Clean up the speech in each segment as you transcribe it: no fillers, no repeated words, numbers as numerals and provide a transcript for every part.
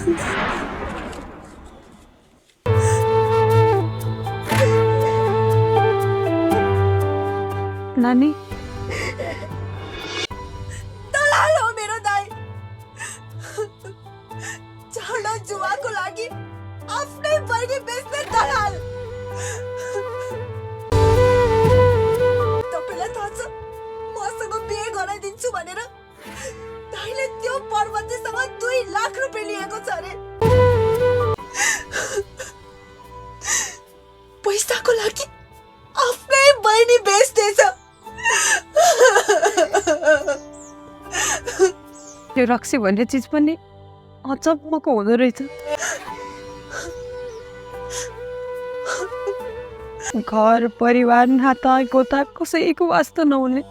नानी दलाल हो मेरो दाइ। चाडो जुवाको लागि आफ्नै बहिनी बेच्ने दलाल। तपाईँलाई थाहा छ मसँग बिहे गराइदिन्छु भनेर दाइले त्यो पर्वतीसँग 2 लाख रुपियाँ लिएको छ अरे। पैसाको लागि आफ्नै बहिनी बेच्दैछ। यो रक्सी भन्ने चिज पनि अचम्मको हुँदो रहेछ। घर परिवार नाता गोता कसैको वास्ता नहुने।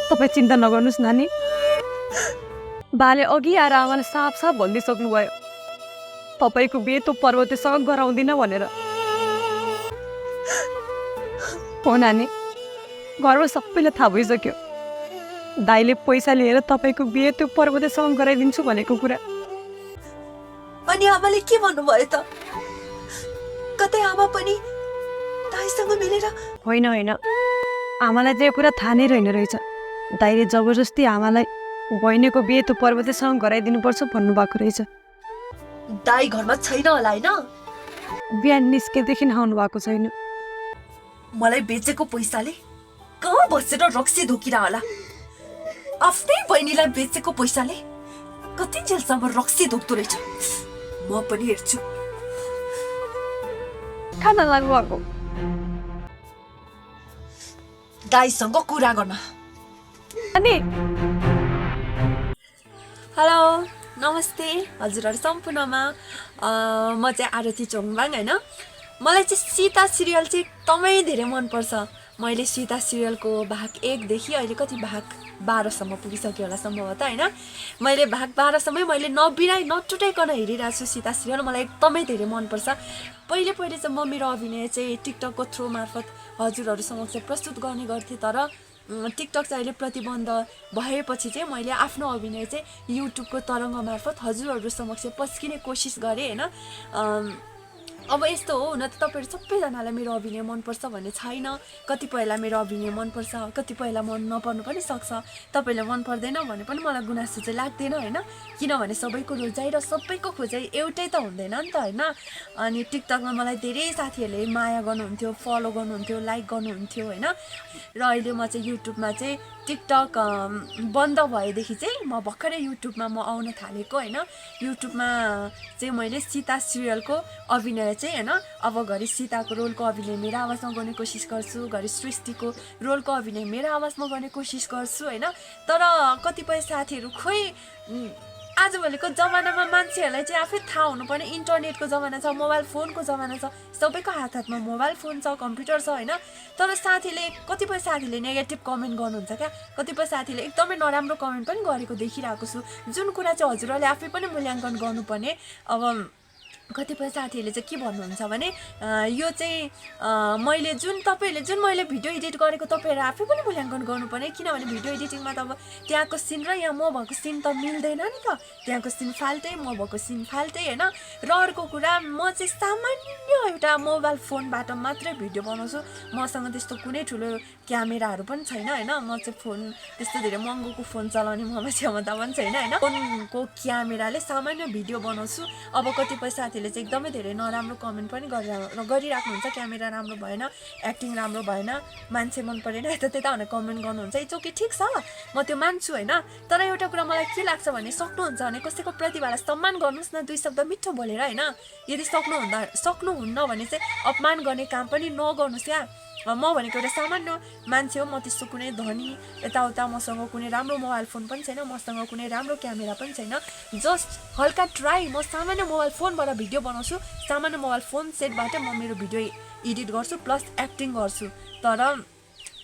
तपाईँ चिन्ता नगर्नुहोस् नानी। बाले अघि आएर आमालाई साफ साफ भनिदिइसक्नु भयो तपाईँको बिहे त्यो पर्वतीसँग गराउँदिन भनेर। हो नानी, घरमा सबैलाई थाहा भइसक्यो दाइले पैसा लिएर तपाईँको बिहे त्यो पर्वतीसँग गराइदिन्छु भनेको कुरा। अनि आमाले के भन्नुभयो त? कतै आमा पनि दाइसँग मिलेर? होइन होइन, आमालाई चाहिँ यो कुरा थाहा नै रहेन रहेछ। दाइले जबरजस्ती आमालाई बहिनीको बिहे त्यो पर्वतीसँग गराइदिनुपर्छ भन्नुभएको रहेछ। दाइ घरमा छैन होला होइन? बिहान निस्केदेखि आउनु भएको छैन। मलाई बेचेको पैसाले कहाँ बसेर रक्सी धोकिरा होला? आफ्नै बहिनीलाई बेचेको पैसाले कति जेलसम्म रक्सी धोक्दो रहेछ। म पनि हेर्छु। खाना लाग्नु भएको दाइसँग कुरा गर्न। अनि हेलो नमस्ते हजुरहरू सम्पूर्णमा। म चाहिँ आरती चोङबाङ होइन। मलाई चाहिँ सीता सिरियल चाहिँ एकदमै धेरै मनपर्छ। मैले सीता सिरियलको भाग 1 देखि अहिले कति भाग 12सम्म पुगिसक्यो होला सम्भवतः होइन। मैले भाग 12सम्मै मैले नटुटाइकन हेरिरहेको छु सीता सिरियल। मलाई एकदमै धेरै मनपर्छ। पहिले चाहिँ म मेरो अभिनय चाहिँ टिकटकको थ्रु मार्फत हजुरहरू समक्ष प्रस्तुत गर्ने गर्थेँ। तर टिकटक चाहिँ अहिले प्रतिबन्ध भएपछि चाहिँ मैले आफ्नो अभिनय चाहिँ युट्युबको तरङ्ग मार्फत हजुरहरू समक्ष पस्किने कोसिस गरेँ होइन। अब यस्तो हो, हुन त तपाईँहरू सबैजनालाई मेरो अभिनय मनपर्छ भन्ने छैन। कतिपयलाई मेरो अभिनय मनपर्छ, कतिपयलाई मन नपर्नु पनि सक्छ। तपाईँलाई मन पर्दैन भने पनि मलाई गुनासो चाहिँ लाग्दैन होइन। किनभने सबैको रोजाइ र सबैको खोजाइ एउटै त हुँदैन नि त होइन। अनि टिकटकमा मलाई धेरै साथीहरूले माया गर्नुहुन्थ्यो, फलो गर्नुहुन्थ्यो, लाइक गर्नुहुन्थ्यो होइन। र अहिले म चाहिँ युट्युबमा चाहिँ टिकटक बन्द भएदेखि चाहिँ म भर्खरै युट्युबमा म आउन थालेको होइन। युट्युबमा चाहिँ मैले सीता सिरियलको अभिनय चाहिँ होइन, अब घरि सीताको रोलको अभिनय मेरो आवाजमा गर्ने कोसिस गर्छु, घरि सृष्टिको रोलको अभिनय मेरो आवाजमा गर्ने कोसिस गर्छु होइन। तर कतिपय साथीहरू खोइ आजभोलिको जमानामा मान्छेहरूलाई चाहिँ आफै थाहा हुनुपर्ने इन्टरनेटको जमाना छ, मोबाइल फोनको जमाना छ। सबैको हातमा मोबाइल फोन छ, कम्प्युटर छ होइन। तर कतिपय साथीले नेगेटिभ कमेन्ट गर्नुहुन्छ क्या। कतिपय साथीले एकदमै नराम्रो कमेन्ट पनि गरेको देखिरहेको छु। जुन कुरा चाहिँ हजुरहरूले आफै पनि मूल्याङ्कन गर्नुपर्ने। अब कतिपय साथीहरूले चाहिँ के भन्नुहुन्छ भने यो चाहिँ तपाईँहरूले जुन मैले भिडियो एडिट गरेको तपाईँहरू आफै पनि मूल्याङ्कन गर्नुपर्ने। किनभने भिडियो एडिटिङमा त अब त्यहाँको सिन र यहाँ म भएको सिन त मिल्दैन नि त। त्यहाँको सिन फाल्टै, म भएको सिन फाल्टै होइन। र अर्को कुरा, म चाहिँ सामान्य एउटा मोबाइल फोनबाट मात्रै भिडियो बनाउँछु। मसँग त्यस्तो कुनै ठुलो क्यामेराहरू पनि छैन होइन। म चाहिँ फोन त्यस्तो धेरै महँगोको फोन चलाउने ममा क्षमता पनि छैन होइन। फोनको क्यामेराले सामान्य भिडियो बनाउँछु। अब कतिपय साथीले चाहिँ एकदमै धेरै नराम्रो कमेन्ट पनि गरिराख्नुहुन्छ। क्यामेरा राम्रो भएन, एक्टिङ राम्रो भएन, मान्छे मन परेन, यता त्यता भनेर कमेन्ट गर्नुहुन्छ। इट्स ओके, ठिक छ, म त्यो मान्छु होइन। तर एउटा कुरा मलाई के लाग्छ भने सक्नुहुन्छ भने कसैको प्रतिभालाई सम्मान गर्नुहोस् न, 2 शब्द मिठो बोलेर होइन। यदि सक्नुहुन्न भने चाहिँ अपमान गर्ने काम पनि नगर्नुहोस् क्या। म भनेको एउटा सामान्य मान्छे हो। म त्यस्तो कुनै धनी यताउता मसँग कुनै राम्रो मोबाइल फोन पनि छैन, मसँग कुनै राम्रो क्यामेरा पनि छैन। जस्ट हल्का ट्राई, म सामान्य मोबाइल फोनबाट भिडियो बनाउँछु। सामान्य मोबाइल फोन सेटबाट म मेरो भिडियो एडिट गर्छु प्लस एक्टिङ गर्छु। तर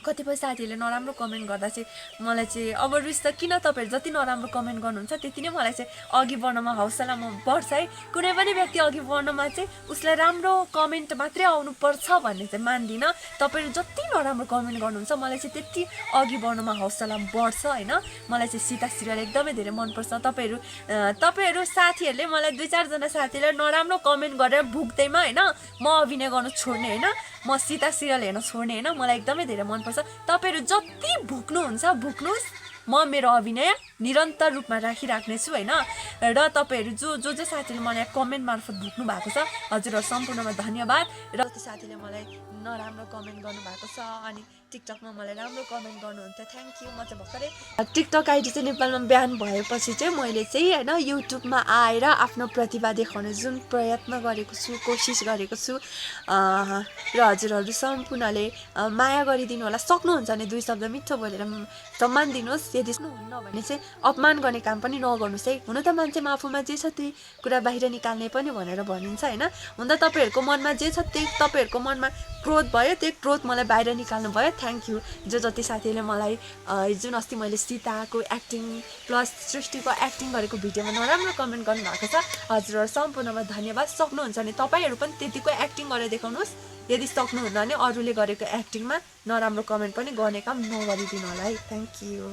कतिपय साथीहरूले नराम्रो कमेन्ट गर्दा चाहिँ मलाई चाहिँ अब रिस त किन तपाईँहरू जति नराम्रो कमेन्ट गर्नुहुन्छ त्यति नै मलाई चाहिँ अघि बढ्नमा हौसला बढ्छ है। कुनै पनि व्यक्ति अघि बढ्नमा चाहिँ उसलाई राम्रो कमेन्ट मात्रै आउनुपर्छ भन्ने चाहिँ मान्दिनँ। तपाईँहरू जति नराम्रो कमेन्ट गर्नुहुन्छ मलाई चाहिँ त्यति अघि बढ्नमा हौसला बढ्छ होइन। मलाई चाहिँ सीता सिरियल एकदमै धेरै मनपर्छ। तपाईँहरू साथीहरूले मलाई 2-4 जना साथीहरूले नराम्रो कमेन्ट गरेर भुक्दैमा होइन म अभिनय गर्नु छोड्ने होइन, म सीता सिरियल हेर्न छोड्ने होइन। मलाई एकदमै धेरै मनपर्छ। तपाईँहरू जति भुक्नुहुन्छ भुक्नुहोस्, म मेरो अभिनय निरन्तर रूपमा राखिराख्नेछु होइन। र तपाईँहरू जो साथीले मलाई कमेन्ट मार्फत भुक्नु भएको छ हजुरहरू सम्पूर्णमा धन्यवाद। र त्यो साथीले मलाई नराम्रो कमेन्ट गर्नुभएको छ अनि टिकटकमा मलाई राम्रो कमेन्ट गर्नुहुन्थ्यो, थ्याङ्क यू। म चाहिँ भर्खरै टिकटक आइडी चाहिँ नेपालमा ब्यान भएपछि चाहिँ मैले चाहिँ होइन युट्युबमा आएर आफ्नो प्रतिभा देखाउने जुन प्रयत्न गरेको छु, कोसिस गरेको छु। र हजुरहरू सम्पूर्णले माया गरिदिनु होला। सक्नुहुन्छ भने 2 शब्द मिठो बोलेर सम्मान दिनुहोस्। यदि हुन्न भने चाहिँ अपमान गर्ने काम पनि नगर्नुहोस् है। हुन त मान्छेमा आफूमा जे छ त्यही कुरा बाहिर निकाल्ने पनि भनेर भनिन्छ होइन। हुन त तपाईँहरूको मनमा जे छ त्यही, तपाईँहरूको मनमा क्रोध भयो त्यही क्रोध मलाई बाहिर निकाल्नु भयो, थ्याङ्क यू। जति साथीहरूले मलाई जुन अस्ति मैले सीताको एक्टिङ प्लस सृष्टिको एक्टिङ गरेको भिडियोमा नराम्रो कमेन्ट गर्नुभएको छ हजुरहरू सम्पूर्णमा धन्यवाद। सक्नुहुन्छ भने तपाईँहरू पनि त्यतिको एक्टिङ गरेर देखाउनुहोस्। यदि सक्नुहुन्न भने अरूले गरेको एक्टिङमा नराम्रो कमेन्ट पनि गर्ने काम नगरिदिनु होला है, थ्याङ्क यू।